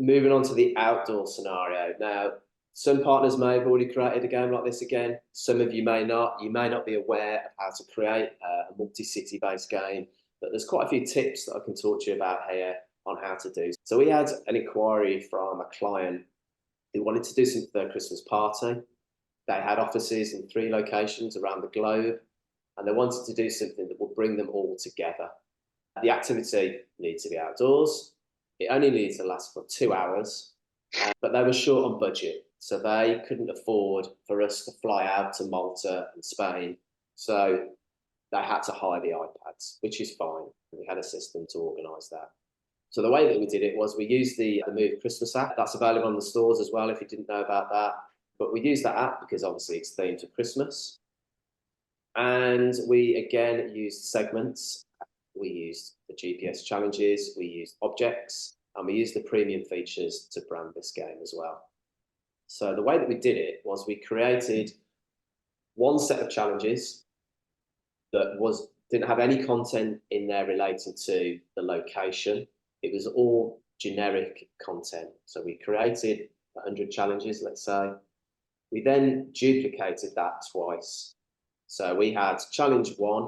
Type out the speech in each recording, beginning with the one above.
moving on to the outdoor scenario. Now, some partners may have already created a game like this again. Some of you may not. You may not be aware of how to create a multi-city based game, but there's quite a few tips that I can talk to you about here on how to do. So we had an inquiry from a client who wanted to do something for their Christmas party. They had offices in 3 locations around the globe, and they wanted to do something that would bring them all together. The activity needs to be outdoors. It only needs to last for 2 hours, but they were short on budget. So they couldn't afford for us to fly out to Malta and Spain. So they had to hire the iPads, which is fine. We had a system to organise that. So the way that we did it was we used the Move Christmas app. That's available on the stores as well if you didn't know about that. But we used that app because obviously it's themed to Christmas. And we again used segments. We used the GPS challenges, we used objects, and we used the premium features to brand this game as well. So the way that we did it was we created one set of challenges that didn't have any content in there relating to the location. It was all generic content. So we created 100 challenges, let's say. We then duplicated that twice. So we had challenge 1,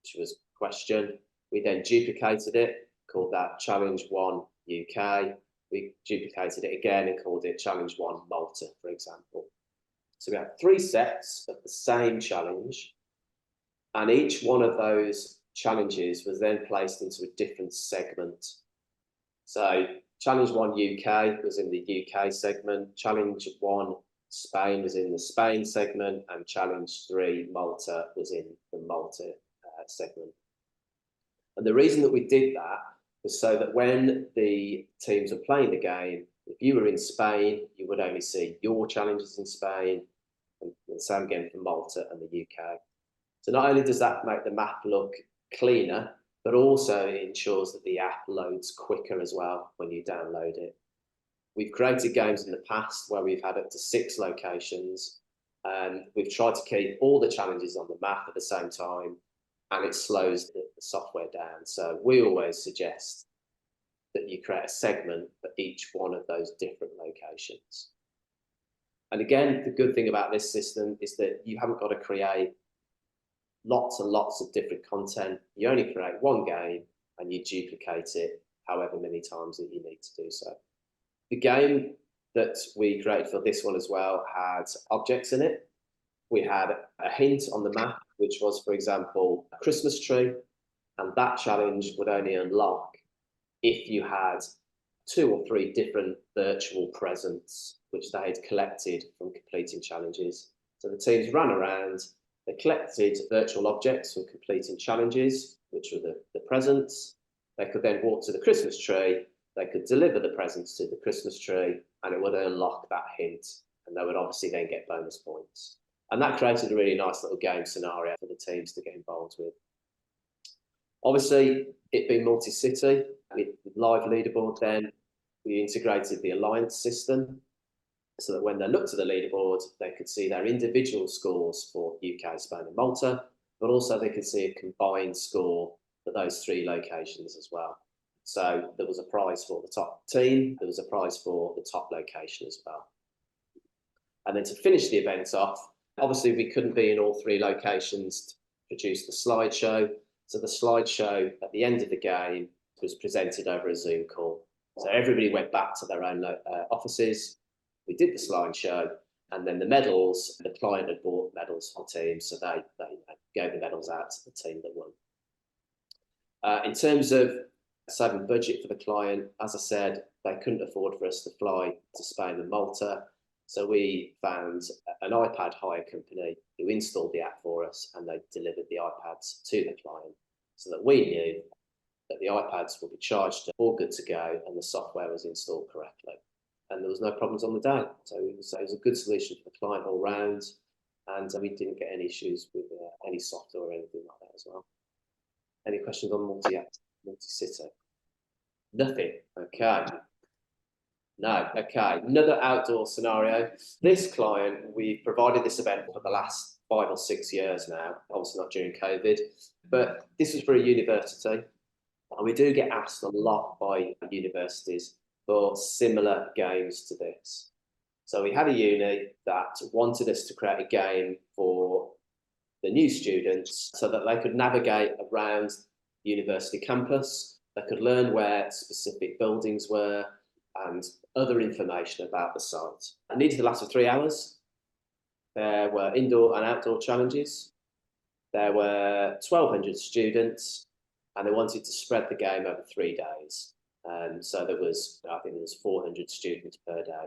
which was question. We then duplicated it, called that challenge 1 UK. We duplicated it again and called it challenge 1 Malta, for example. So we had 3 sets of the same challenge, and each one of those challenges was then placed into a different segment. So challenge 1 UK was in the UK segment, challenge 1 Spain was in the Spain segment, and challenge 3 Malta was in the Malta segment. And the reason that we did that was so that when the teams were playing the game, if you were in Spain, you would only see your challenges in Spain, and the same again for Malta and the UK. So not only does that make the map look cleaner, but also it ensures that the app loads quicker as well when you download it. We've created games in the past where we've had up to 6 locations, and we've tried to keep all the challenges on the map at the same time, and it slows the software down. So we always suggest that you create a segment for each one of those different locations. And again, the good thing about this system is that you haven't got to create lots and lots of different content. You only create one game and you duplicate it however many times that you need to do so. The game that we created for this one as well had objects in it. We had a hint on the map, which was, for example, a Christmas tree, and that challenge would only unlock if you had 2 or 3 different virtual presents which they had collected from completing challenges. So the teams ran around, they collected virtual objects from completing challenges, which were the presents. They could then walk to the Christmas tree, they could deliver the presents to the Christmas tree, and it would unlock that hint, and they would obviously then get bonus points. And that created a really nice little game scenario for the teams to get involved with. Obviously, it being multi-city, with live leaderboard then, we integrated the alliance system so that when they looked at the leaderboard, they could see their individual scores for UK, Spain and Malta, but also they could see a combined score for those 3 locations as well. So there was a prize for the top team, there was a prize for the top location as well. And then to finish the event off, obviously we couldn't be in all 3 locations to produce the slideshow. So the slideshow at the end of the game was presented over a Zoom call. So everybody went back to their own offices. We did the slideshow, and then the medals, the client had bought medals for teams, so they gave the medals out to the team that won. In terms of saving budget for the client, as I said, they couldn't afford for us to fly to Spain and Malta. So we found an iPad hire company who installed the app for us, and they delivered the iPads to the client so that we knew that the iPads would be charged, all good to go, and the software was installed correctly. And there was no problems on the day. So it was a good solution for the client all round, and we didn't get any issues with any software or anything like that as well. Any questions on multi-city? Nothing. Okay. No, okay. Another outdoor scenario. This client, we've provided this event for the last 5 or 6 years now, obviously not during COVID, but this was for a university. And we do get asked a lot by universities for similar games to this. So we had a uni that wanted us to create a game for the new students so that they could navigate around the university campus, they could learn where specific buildings were and other information about the site. It needed to last for 3 hours. There were indoor and outdoor challenges. There were 1,200 students, and they wanted to spread the game over 3 days. So there was, I think there was 400 students per day.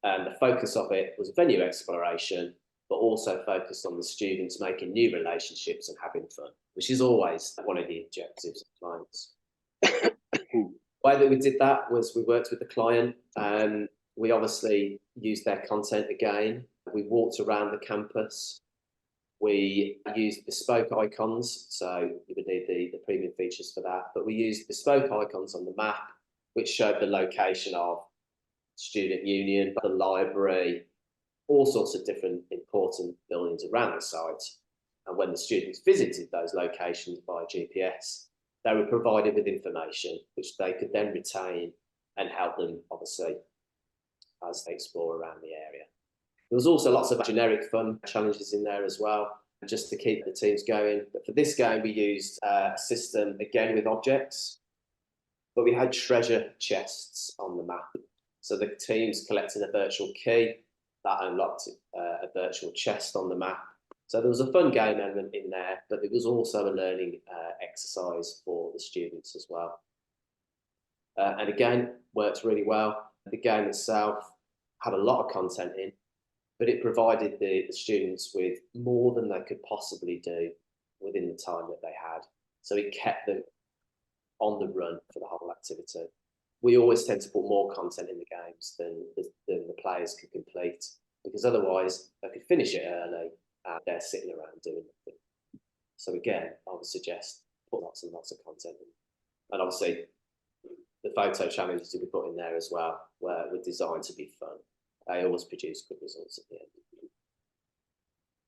And the focus of it was venue exploration, but also focused on the students making new relationships and having fun, which is always one of the objectives of clients. The way that we did that was we worked with the client, and we obviously used their content again. We walked around the campus. We used bespoke icons, so you would need the premium features for that, but we used bespoke icons on the map, which showed the location of student union, the library, all sorts of different important buildings around the site. And when the students visited those locations by GPS, they were provided with information which they could then retain and help them, obviously, as they explore around the area. There was also lots of generic fun challenges in there as well, just to keep the teams going. But for this game, we used a system, again, with objects, but we had treasure chests on the map. So the teams collected a virtual key that unlocked a virtual chest on the map. So there was a fun game element in there, but there was also a learning exercise for the students as well. And again, worked really well. The game itself had a lot of content in, but it provided the students with more than they could possibly do within the time that they had. So it kept them on the run for the whole activity. We always tend to put more content in the games than the players can complete, because otherwise they could finish it early and they're sitting around doing nothing. So again, I would suggest put lots and lots of content in. And obviously, the photo challenges that we put in there as well were designed to be fun. They always produce good results at